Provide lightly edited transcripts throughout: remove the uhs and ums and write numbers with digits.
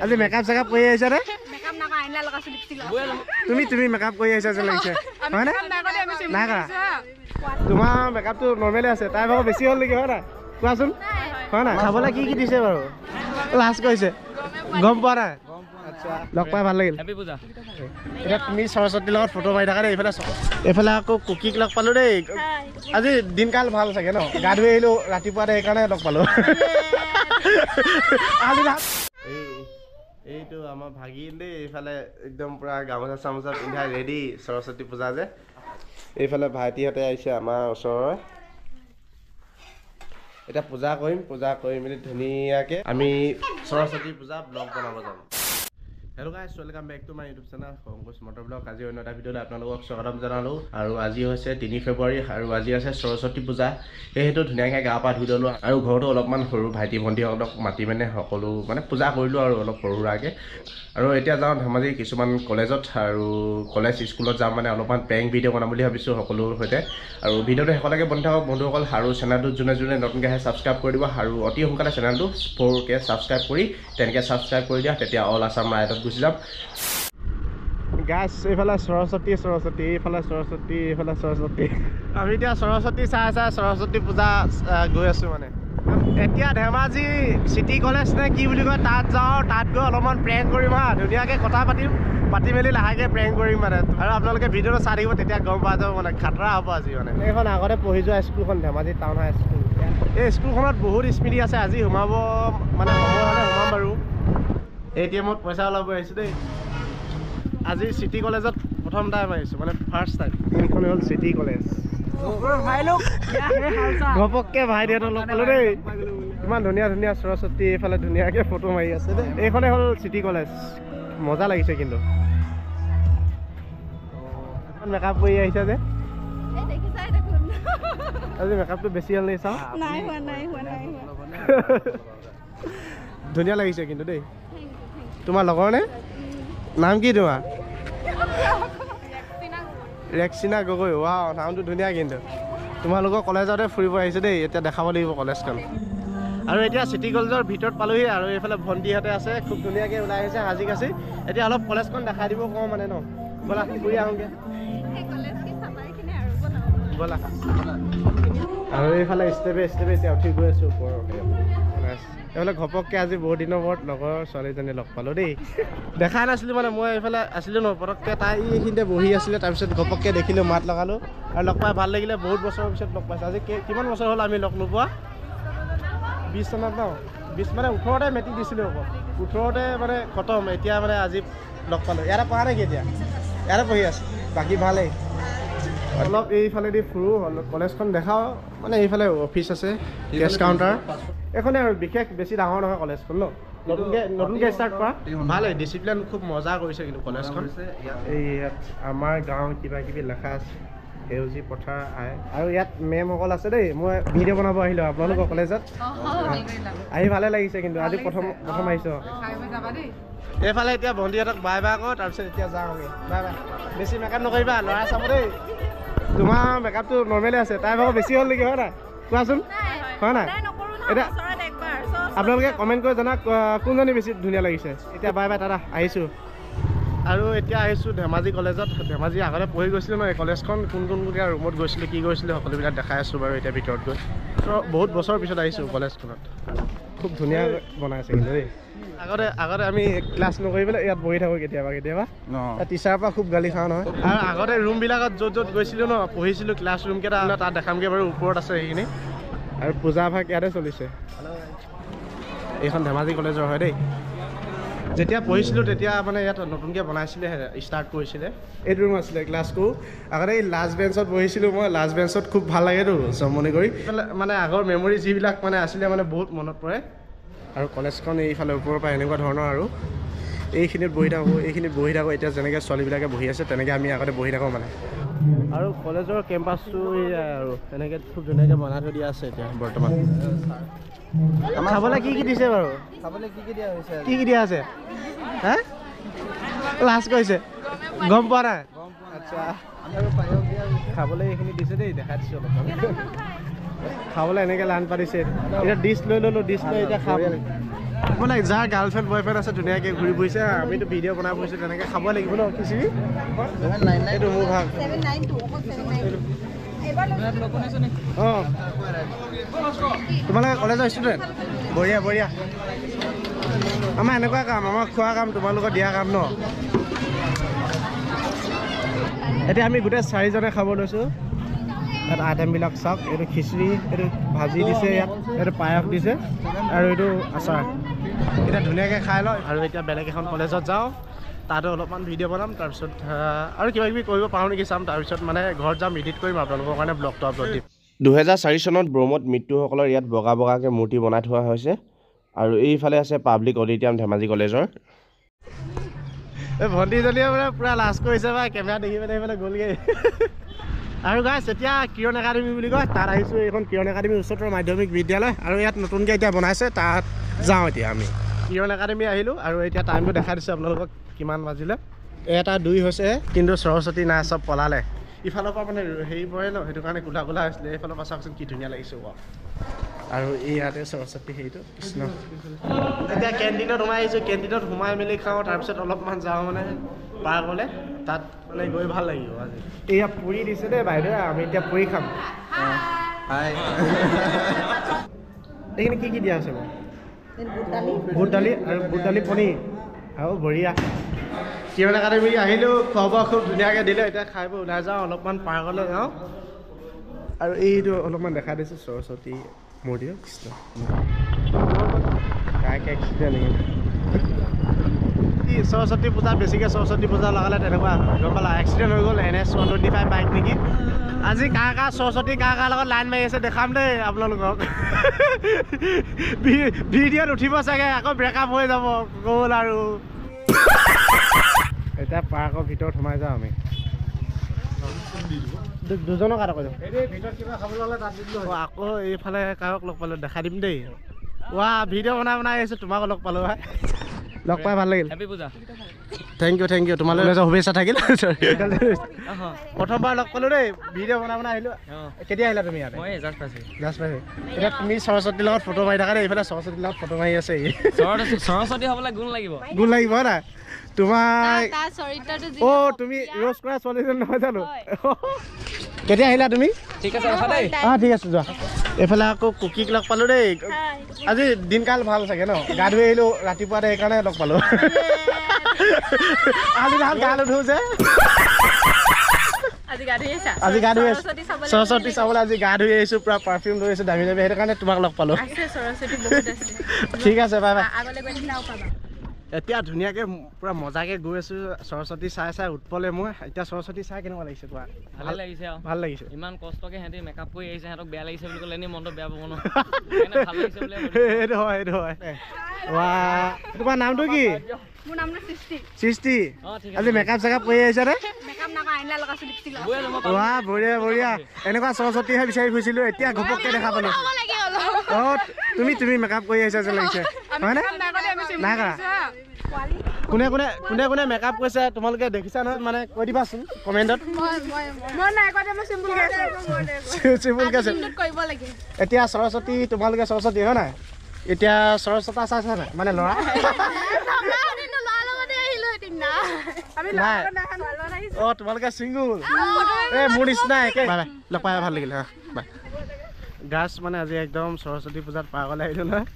আজি makeup checkup কৰি আহিছা নে মেকআপ না আইনা লগাইছো লিপস্টিক তুমি মেকআপ কৰি আহিছা যেন লাগিছে হয় না নাই কৰা তোমাৰ মেকআপটো নৰ্মেলি আছে তাই ভাগৰ বেছি হ'ল নেকি হয় নাই কোৱাচোন হয় নাই খাবলৈ কি কি দিছে বাৰু লাজ কৰিছে গম পোৱা নাই আচ্ছা লগ পাই ভাল লাগিল হেপী পূজা এতিয়া তুমি সৰস্বতীৰ লগত ফটো মাৰি থাকা দেই এইফালে আকৌ কুকিক লগ পালো দেই আজি দিনকাল ভাল চাগে ন গা ধুই আহিলো ৰাতিপুৱাতে সেইকাৰণে লগ পালো এইটো আমাৰ ভাগিন দেই এইফালে একদম পুৰা গামোচা চামোচা পিন্ধাই ৰেডি সৰস্বতী পূজা যে এইফালে ভাইটিহঁতে আহিছে আমাৰ ওচৰৰে এতিয়া পূজা কৰি মেলি ধুনীয়াকৈ আমি সৰস্বতী পূজা ব্লগ বনাব যাম hello' guys welcome back to my YouTube channel Ankush motor vlog আজি অন্য এটা ভিডিঅ'ত আপোনালোকক স্বাগতম জনালোঁ আৰু আজি হৈছে 3 ফেব্ৰুৱাৰী আৰু আজি আছে সৰস্বতী পূজা সেইটো ধুনীয়াকৈ গা পা ধুই ল'লোঁ আৰু ঘৰতো অলপমান সৰু ভাইটি ভণ্টিহঁতক মাতি মানে সকলো মানে পূজা কৰিলোঁ আৰু অলপ সৰু সুৰাকৈ আৰু এতিয়া যাওঁ ধেমাজি কিছুমান কলেজত আৰু কলেজ স্কুলত যাম মানে অলপমান প্ৰেংক ভিডিঅ' বনাম বুলি ভাবিছোঁ সকলোৰ সৈতে আৰু ভিডিঅ'টো শেষলৈকে বন্ধ থাকক বন্ধুসকল আৰু চেনেলটো যোনে নতুনকৈ আহে ছাবস্ক্ৰাইব কৰি দিব আৰু অতি সোনকালে চেনেলটো 4K ছাবস্ক্ৰাইব কৰি তেনেকৈ ছাবস্ক্ৰাইব কৰি দিয়া তেতিয়া অল আছাম ৰাইডত গুচি যাম গাছ এইফালে সৰস্বতী এইফালে সৰস্বতী আমি এতিয়া সৰস্বতী চাই সৰস্বতী পূজা গৈ আছোঁ মানে এতিয়া ধেমাজি চিটি কলেজ নে কি বুলি কয় তাত যাওঁ তাত গৈ অলপমান প্ৰেংক কৰিম হা ধুনীয়াকৈ কথা পাতি মেলি লাহেকৈ প্ৰেংক কৰিম মানে আৰু আপোনালোকে ভিডিঅ'টো চাই থাকিব তেতিয়া গম পোৱা যাব মানে খাতৰা হ'ব আজি মানে এইখন আগতে পঢ়ি যোৱা স্কুলখন ধেমাজি টাউন হাই স্কুল এই স্কুলখনত বহুত স্মৃতি আছে আজি সোমাব মানে সময় হ'লে সোমাম বাৰু ATMত পইচা ওলাব আহিছোঁ দেই আজি চিটি কলেজত প্ৰথম টাইম আহিছোঁ মানে ফাৰ্ষ্ট টাইম এইখন হ'ল চিটি কলেজ ঘপককৈ ভাইটিহঁতক লগ পালোঁ দেই ইমান ধুনীয়া সৰস্বতী এইফালে ধুনীয়াকৈ ফটো মাৰি আছে দেই এইখনে হ'ল চিটি কলেজ মজা লাগিছে কিন্তু মেকআপ কৰি আহিছে যে আজি মেকআপটো বেছি হ'ল নেকি চাওঁ ধুনীয়া লাগিছে কিন্তু দেই তোমাৰ লগৰ নে নাম কি তোমাৰ ৰেক্সিনা গগৈ ৱাও নামটো ধুনীয়া কিন্তু তোমালোকৰ কলেজতে ফুৰিব আহিছে দেই এতিয়া দেখাব লাগিব কলেজখন আৰু এতিয়া চিটি কলেজৰ ভিতৰত পালোহি আৰু এইফালে ভণ্টিহঁতে আছে খুব ধুনীয়াকৈ ওলাই আহিছে সাজি কাচি এতিয়া অলপ কলেজখন দেখাই দিব কওঁ মানে ন ব'লা ফুৰি আহোঁগৈ ব'লা আৰু এইফালে ষ্টেপে এতিয়া উঠি গৈ আছোঁ ওপৰতে এইফালে ঘপককৈ আজি বহুত দিনৰ মূৰত লগৰ ছোৱালীজনী লগ পালোঁ দেই দেখাই নাছিলোঁ মানে মই এইফালে আছিলোঁ ন পটককৈ তাই এইখিনিতে বহি আছিলে তাৰপিছত ঘপককৈ দেখিলোঁ মাত লগালোঁ আৰু লগ পাই ভাল লাগিলে বহুত বছৰৰ পিছত লগ পাইছোঁ আজি কিমান বছৰ হ'ল আমি লগ নোপোৱা 20 চনত ন 20 মানে 18তে মেট্ৰিক দিছিলোঁ আকৌ 18তে মানে খতম এতিয়া মানে আজি লগ পালোঁ ইয়াতে পঢ়া নেকি এতিয়া ইয়াতে পঢ়ি আছোঁ বাকী ভালেই অলপ এইফালেদি ফুৰোঁ কলেজখন দেখাওঁ মানে এইফালে অফিচ আছে কেছ কাউণ্টাৰ এইখনে আৰু বিশেষ বেছি ডাঙৰ নহয় কলেজখন ন নতুনকৈ ষ্টাৰ্ট কৰা ভালেই ডিচিপ্লিন খুব মজা কৰিছে কিন্তু কলেজখন এই ইয়াত আমাৰ গাঁও কিবা কিবি লেখা আছে সেউজী পথাৰ আৰু ইয়াত মেমসকল আছে দেই মই ভিডিঅ' বনাব আহিলোঁ আপোনালোকৰ কলেজত আহি ভালে লাগিছে কিন্তু আজি প্ৰথম আহিছোঁ এইফালে এতিয়া ভণ্টিহঁতক বাই আকৌ তাৰপিছত এতিয়া যাওঁগৈ বাই বেছি মেকআপ নকৰিবা ল'ৰা চাব দেই তোমাৰ মেকআপটো নৰ্মেলি আছে তাই ভাগৰ বেছি হ'ল নেকি হয় নাই কোৱাচোন হয় নাই এতিয়া আপোনালোকে কমেণ্ট কৰি জনাওক কোনজনী বেছি ধুনীয়া লাগিছে এতিয়া বাই দাদা আহিছোঁ আৰু এতিয়া আহিছোঁ ধেমাজি কলেজত ধেমাজি আগতে পঢ়ি গৈছিলোঁ ন এই কলেজখন কোন ৰুমত গৈছিলোঁ কি কৰিছিলোঁ সকলোবিলাক দেখাই আছোঁ বাৰু এতিয়া ভিতৰত গৈ বহুত বছৰৰ পিছত আহিছোঁ কলেজখনত খুব ধুনীয়া বনাইছে কিন্তু দেই আগতে আমি ক্লাছ নকৰি পেলাই ইয়াত বহি থাকোঁ কেতিয়াবা টিচাৰৰ পৰা খুব গালি খাওঁ নহয় আৰু আগতে ৰুমবিলাকত য'ত গৈছিলোঁ ন পঢ়িছিলোঁ ক্লাছ ৰুমকেইটা তাত দেখামগৈ বাৰু ওপৰত আছে সেইখিনি আৰু পূজা ভাগ ইয়াতে চলিছে এইখন ধেমাজি কলেজৰ হয় দেই যেতিয়া পঢ়িছিলোঁ তেতিয়া মানে ইয়াত নতুনকৈ বনাইছিলে ষ্টাৰ্ট কৰিছিলে এইটো ৰুম আছিলে ক্লাছ কৰোঁ আগতে এই লাষ্ট বেঞ্চত বহিছিলোঁ মই লাষ্ট বেঞ্চত খুব ভাল লাগেতো জমনি কৰি মানে আগৰ মেমৰি যিবিলাক মানে আছিলে মানে বহুত মনত পৰে আৰু কলেজখন এইফালে ওপৰৰ পৰা এনেকুৱা ধৰণৰ আৰু এইখিনিত বহি থাকোঁ এতিয়া যেনেকৈ ছোৱালীবিলাকে বহি আছে তেনেকৈ আমি আগতে বহি থাকোঁ মানে আৰু কলেজৰ কেম্পাছটো আৰু তেনেকৈ খুব ধুনীয়াকৈ বনাই থৈ দিয়া আছে এতিয়া বৰ্তমান খাবলৈ কি দিছে বাৰু খাবলৈ কি দিয়া আছে হা লাজ কৰিছে গম পোৱা নাই আচ্ছা খাবলৈ এইখিনি দিছে দেই দেখাই দিছোঁ অলপ খাবলৈ এনেকৈ লান পাতিছে এতিয়া ডিছ লৈ ল'লোঁ ডিছ লৈ এতিয়া খাব মানে যাৰ গাৰ্লফ্ৰেণ্ড বয়ফ্ৰেণ্ড আছে ধুনীয়াকৈ ঘূৰি ফুৰিছে আমিতো ভিডিঅ' বনাই ফুৰিছোঁ তেনেকৈ খাব লাগিব ন খিচিৰি এইটো মোৰ ভাগ অঁ তোমালোকে কলেজৰ ষ্টুডেণ্ট বঢ়িয়া বঢ়িয়া আমাৰ এনেকুৱা কাম আমাৰ খোৱা কাম তোমালোকৰ দিয়া কাম ন এতিয়া আমি গোটেই 4জনে খাব লৈছোঁ ইয়াত আইটেমবিলাক চাওক এইটো খিচিৰি এইটো ভাজি দিছে ইয়াত এইটো পায়স দিছে আৰু এইটো আচাৰ এতিয়া ধুনীয়াকৈ খাই লওঁ আৰু এতিয়া বেলেগ এখন কলেজত যাওঁ তাতো অলপমান ভিডিঅ' বনাম তাৰপিছত আৰু কিবা কিবি কৰিব পাৰোঁ নেকি চাম তাৰপিছত মানে ঘৰত যাম এডিট কৰিম আপোনালোকৰ কাৰণে ব্লগটো আপলোড দিম 2004 চনত ব্ৰহ্মত মৃত্যুসকলৰ ইয়াত বগা বগাকৈ মূৰ্তি বনাই থোৱা হৈছে আৰু এইফালে আছে পাব্লিক অডিটৰিয়াম ধেমাজি কলেজৰ এই ভণ্টিজনীয়ে মানে পূৰা লাজ কৰিছে বা কেমেৰা দেখি পেলাই এইফালে গ'লগৈ আৰু গাইছ এতিয়া কিৰণ একাডেমি বুলি কয় তাত আহিছোঁ এইখন কিৰণ একাডেমি উচ্চতৰ মাধ্যমিক বিদ্যালয় আৰু ইয়াত নতুনকৈ এতিয়া বনাইছে তাত যাওঁ এতিয়া আমি কিৰণ একাডেমি আহিলোঁ আৰু এতিয়া টাইমটো দেখাই দিছোঁ আপোনালোকক কিমান বাজিলে 1:02 হৈছে কিন্তু সৰস্বতী নাই চব পলালে ইফালৰ পৰা মানে হেৰি পৰে ন সেইটো কাৰণে কোলা কোলা হৈছিলে এইফালৰ পৰা চাওকচোন কি ধুনীয়া লাগিছে আৰু এই ইয়াতে সৰস্বতী হেৰিটো কৃষ্ণ এতিয়া কেণ্টিনত সোমাই আহিছোঁ কেণ্টিনত সোমাই মেলি খাওঁ তাৰপিছত অলপমান যাওঁ মানে পাৰ্কলৈ তাত মানে গৈ ভাল লাগিব আজি এয়া পুৰি দিছে দেই বাইদেউ আমি এতিয়া পুৰি খাম এইখিনি কি দিয়া আছে বাৰু বুট দালি আৰু বুট দালি পনীৰ আৰু বঢ়িয়া কিৰণ একাডেমি আহিলোঁ খোৱা বোৱা খুব ধুনীয়াকৈ দিলে এতিয়া খাই বৈ ওলাই যাওঁ অলপমান পাৰ্কলৈ যাওঁ আৰু এইটো অলপমান দেখাই দিছোঁ সৰস্বতী মূৰ্তি কৃষ্ণ সৰস্বতী পূজা বেছিকৈ সৰস্বতী পূজা লগালে তেনেকুৱা গম পালা এক্সিডেণ্ট হৈ গ'ল NS 125 বাইক নেকি আজি কাৰ সৰস্বতী কাৰ লগত লাইন মাৰি আছে দেখাম দেই আপোনালোকক ভিডিঅ'ত উঠিব চাগে আকৌ ব্ৰেকআপ হৈ যাব গ'ল আৰু এতিয়া পাৰ্কৰ ভিতৰত সোমাই যাওঁ আমি দুজনক আৰু ভিতৰত কিবা খাবলৈ হ'লে তাত দিলোঁ আকৌ এইফালে কাৰক লগ পালোঁ দেখাই দিম দেই ভিডিঅ' বনাই আহিছোঁ তোমাকো লগ পালোঁ লগ পাই ভাল লাগিল থেংক ইউ তোমালৈ শুভেচ্ছা থাকিল প্ৰথমবাৰ লগ পালোঁ দেই ভিডিঅ' বনাই আহিলোঁ কেতিয়া আহিলা তুমি ইয়াত জাষ্ট পাইছোঁ এতিয়া তুমি সৰস্বতীৰ লগত ফটো মাৰি থাকা দেই এইফালে সৰস্বতীৰ লগত ফটো মাৰি আছে সৰস্বতী হ'বলৈ গুণ লাগিব নাই তোমাৰ তুমি ৰ'জ কৰা ছোৱালীজন নহয় জানো কেতিয়া আহিলা তুমি ঠিক আছে ঠিক আছে যোৱা এইফালে আকৌ কুকিক লগ পালোঁ দেই আজি দিনকাল ভাল চাগে ন গা ধুই আহিলোঁ ৰাতিপুৱাতে সেইকাৰণে লগ পালোঁ আজি গা নুধো যে আজি গা ধুই আহিছোঁ সৰস্বতী চাবলৈ আজি গা ধুই আহিছোঁ পূৰা পাৰফিউম লৈ আহিছোঁ দামী সেইটো কাৰণে তোমাক লগ পালোঁ ঠিক আছে বাই বাই এতিয়া ধুনীয়াকৈ পূৰা মজাকৈ গৈ আছোঁ সৰস্বতী চাই উৎপলে মই এতিয়া সৰস্বতী চাই কেনেকুৱা লাগিছে কোৱা ভাল লাগিছে ইমান কষ্টকৈ সিহঁতি মেকআপ কৰি আহিছে সিহঁতক বেয়া লাগিছে বুলি ক'লে এনেই মনটো বেয়া পাব ন সেইটো হয় তোমাৰ নামটো কি মোৰ নামটো সৃষ্টি আজি মেকআপ চেকআপ কৰি আহিছা নে বঢ়িয়া এনেকুৱা সৰস্বতীহে বিচাৰি ফুৰিছিলোঁ এতিয়া ঘপককৈ দেখা পালোঁ তুমি মেকআপ কৰি আহিছা যেন লাগিছে হয়নে নাই কৰা কোনে মেকআপ কৰিছে তোমালোকে দেখিছা নহয় মানে কৈ দিবাচোন কমেণ্টত এতিয়া সৰস্বতী তোমালোকে সৰস্বতী হয় নাই এতিয়া সৰস্বতা চাইছা নাই মানে ল'ৰা তোমালোকে চিংগুল মোৰ নিচিনা একে লগ পাই ভাল লাগিল গাছ মানে আজি একদম সৰস্বতী পূজাত পাৰ্কলৈ আহিলোঁ নহয়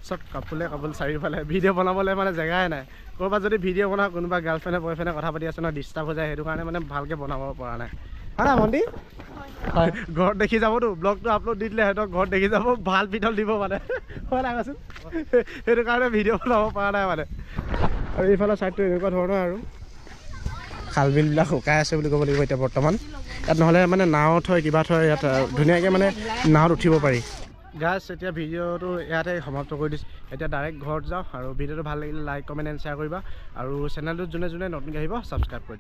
চব কাপোৰ চাৰিওফালে ভিডিঅ' বনাবলৈ মানে জেগাই নাই ক'ৰবাত যদি ভিডিঅ' বনাওঁ কোনোবা গাৰ্লফ্ৰেণ্ডে বয়ফ্ৰেণ্ডে কথা পাতি আছে ন ডিষ্টাৰ্ব হৈ যায় সেইটো কাৰণে মানে ভালকৈ বনাব পৰা নাই হয় ভণ্টি হয় ঘৰত দেখি যাবতো ব্লগটো আপলোড দি দিলে সিহঁতক ঘৰত দেখি যাব ভাল পিতল দিব মানে হয় নাই কোৱাচোন সেইটো কাৰণে ভিডিঅ' বনাব পৰা নাই মানে আৰু এইফালৰ ছাইডটো এনেকুৱা ধৰণৰ আৰু খাল বিলবিলাক শুকাই আছে বুলি ক'ব লাগিব এতিয়া বৰ্তমান ইয়াত নহ'লে মানে নাৱত থয় কিবা থয় ইয়াত ধুনীয়াকৈ মানে নাৱত উঠিব পাৰি গাইজ এতিয়া ভিডিঅ'টো ইয়াতে সমাপ্ত কৰি দিছোঁ এতিয়া ডাইৰেক্ট ঘৰত যাওঁ আৰু ভিডিঅ'টো ভাল লাগিলে লাইক কমেণ্ট এণ্ড শ্বেয়াৰ কৰিবা আৰু চেনেলটোত যোনে নতুনকৈ আহিব ছাবস্ক্ৰাইব কৰি